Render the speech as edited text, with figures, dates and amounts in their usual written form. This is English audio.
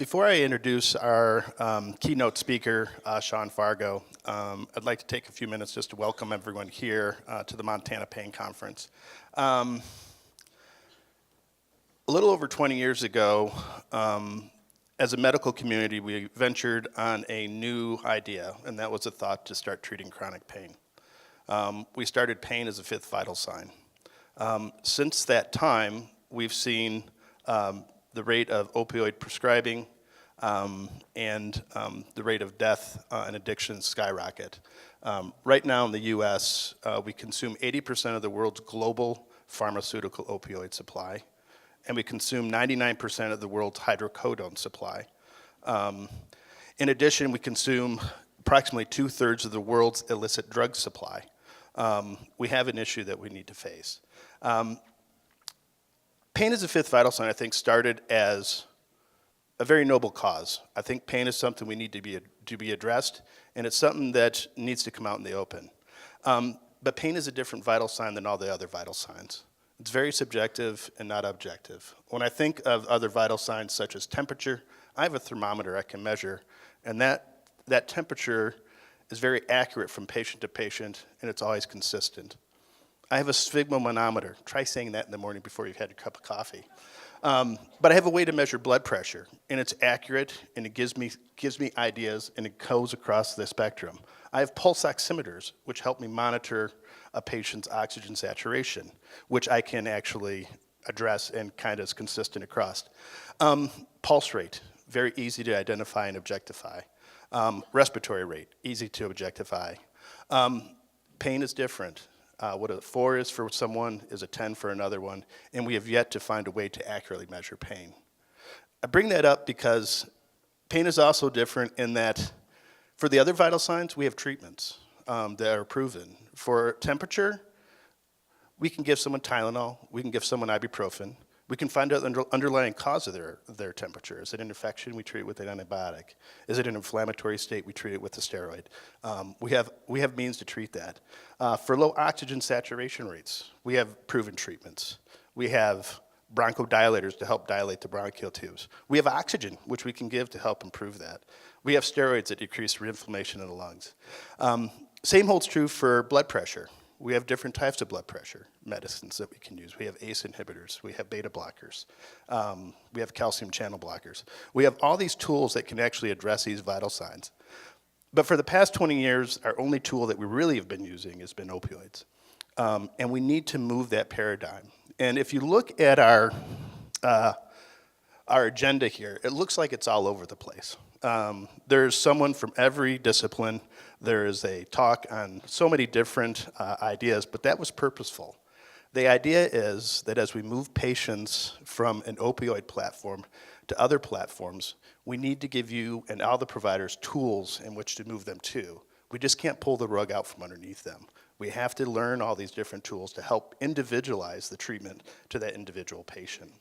Before I introduce our keynote speaker, Sean Fargo, I'd like to take a few minutes just to welcome everyone here to the Montana Pain Conference. A little over 20 years ago, as a medical community, we ventured on a new idea, and that was a thought to start treating chronic pain. We started pain as a fifth vital sign. Since that time, we've seen the rate of opioid prescribing and the rate of death and addiction skyrocket. Right now in the US, we consume 80% of the world's global pharmaceutical opioid supply, and we consume 99% of the world's hydrocodone supply. In addition, we consume approximately 2/3 of the world's illicit drug supply. We have an issue that we need to face. Pain as a fifth vital sign, I think, started as a very noble cause. I think pain is something we need to be addressed, and it's something that needs to come out in the open. But pain is a different vital sign than all the other vital signs. It's very subjective and not objective. When I think of other vital signs such as temperature, I have a thermometer I can measure, and that temperature is very accurate from patient to patient, and it's always consistent. I have a sphygmomanometer. Try saying that in the morning before you've had a cup of coffee. But I have a way to measure blood pressure, and it's accurate, and it gives me ideas, and it goes across the spectrum. I have pulse oximeters, which help me monitor a patient's oxygen saturation, which I can actually address and kind of is consistent across. Pulse rate, very easy to identify and objectify. Respiratory rate, easy to objectify. Pain is different. What a 4 is for someone is a 10 for another one, and we have yet to find a way to accurately measure pain. I bring that up because pain is also different in that for the other vital signs, we have treatments that are proven. For temperature, we can give someone Tylenol, we can give someone ibuprofen, we can find out the underlying cause of their temperature. Is it an infection? We treat it with an antibiotic. Is it an inflammatory state? We treat it with a steroid. We have means to treat that. For low oxygen saturation rates, we have proven treatments. We have bronchodilators to help dilate the bronchial tubes. We have oxygen, which we can give to help improve that. We have steroids that decrease inflammation in the lungs. Same holds true for blood pressure. We have different types of blood pressure medicines that we can use. We have ACE inhibitors, we have beta blockers, we have calcium channel blockers. We have all these tools that can actually address these vital signs. But for the past 20 years, our only tool that we really have been using has been opioids. And we need to move that paradigm. And if you look at our agenda here, it looks like it's all over the place. There's someone from every discipline. There is a talk on so many different ideas, but that was purposeful. The idea is that as we move patients from an opioid platform to other platforms, we need to give you and all the providers tools in which to move them to. We just can't pull the rug out from underneath them. We have to learn all these different tools to help individualize the treatment to that individual patient.